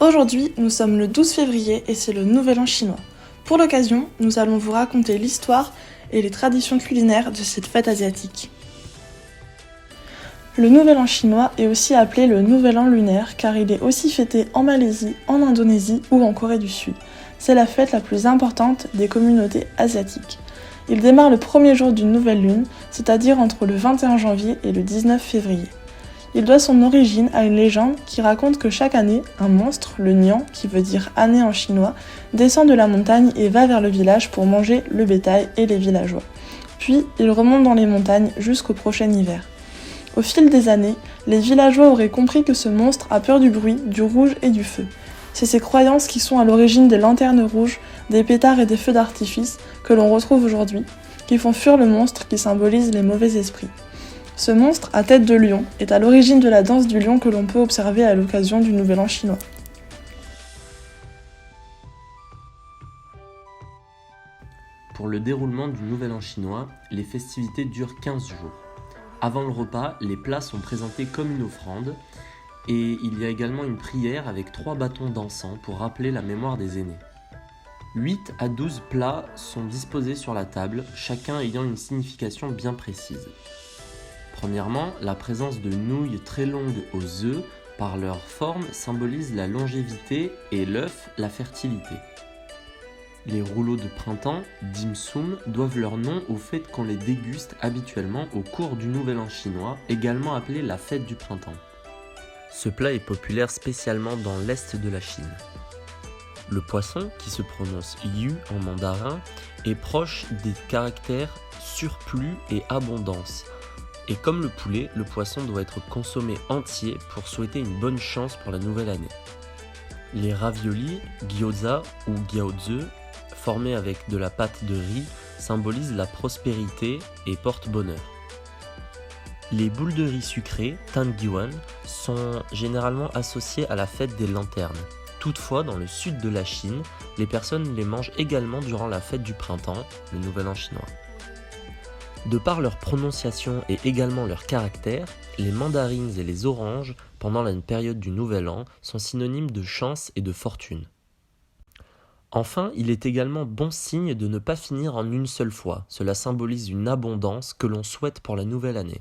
Aujourd'hui, nous sommes le 12 février et c'est le Nouvel An chinois. Pour l'occasion, nous allons vous raconter l'histoire et les traditions culinaires de cette fête asiatique. Le Nouvel An chinois est aussi appelé le Nouvel An lunaire car il est aussi fêté en Malaisie, en Indonésie ou en Corée du Sud. C'est la fête la plus importante des communautés asiatiques. Il démarre le premier jour d'une nouvelle lune, c'est-à-dire entre le 21 janvier et le 19 février. Il doit son origine à une légende qui raconte que chaque année, un monstre, le Nian, qui veut dire année en chinois, descend de la montagne et va vers le village pour manger le bétail et les villageois. Puis, il remonte dans les montagnes jusqu'au prochain hiver. Au fil des années, les villageois auraient compris que ce monstre a peur du bruit, du rouge et du feu. C'est ces croyances qui sont à l'origine des lanternes rouges, des pétards et des feux d'artifice que l'on retrouve aujourd'hui, qui font fuir le monstre qui symbolise les mauvais esprits. Ce monstre, à tête de lion, est à l'origine de la danse du lion que l'on peut observer à l'occasion du Nouvel An chinois. Pour le déroulement du Nouvel An chinois, les festivités durent 15 jours. Avant le repas, les plats sont présentés comme une offrande et il y a également une prière avec 3 bâtons d'encens pour rappeler la mémoire des aînés. 8 à 12 plats sont disposés sur la table, chacun ayant une signification bien précise. Premièrement, la présence de nouilles très longues aux œufs, par leur forme, symbolise la longévité et l'œuf, la fertilité. Les rouleaux de printemps, dim sum, doivent leur nom au fait qu'on les déguste habituellement au cours du Nouvel An chinois, également appelé la fête du printemps. Ce plat est populaire spécialement dans l'est de la Chine. Le poisson, qui se prononce yu en mandarin, est proche des caractères surplus et abondance. Et comme le poulet, le poisson doit être consommé entier pour souhaiter une bonne chance pour la nouvelle année. Les raviolis, gyoza ou gyaozi, formés avec de la pâte de riz, symbolisent la prospérité et portent bonheur. Les boules de riz sucrées, tangyuan, sont généralement associées à la fête des lanternes. Toutefois, dans le sud de la Chine, les personnes les mangent également durant la fête du printemps, le Nouvel An chinois. De par leur prononciation et également leur caractère, les mandarines et les oranges, pendant la période du Nouvel An, sont synonymes de chance et de fortune. Enfin, il est également bon signe de ne pas finir en une seule fois. Cela symbolise une abondance que l'on souhaite pour la nouvelle année.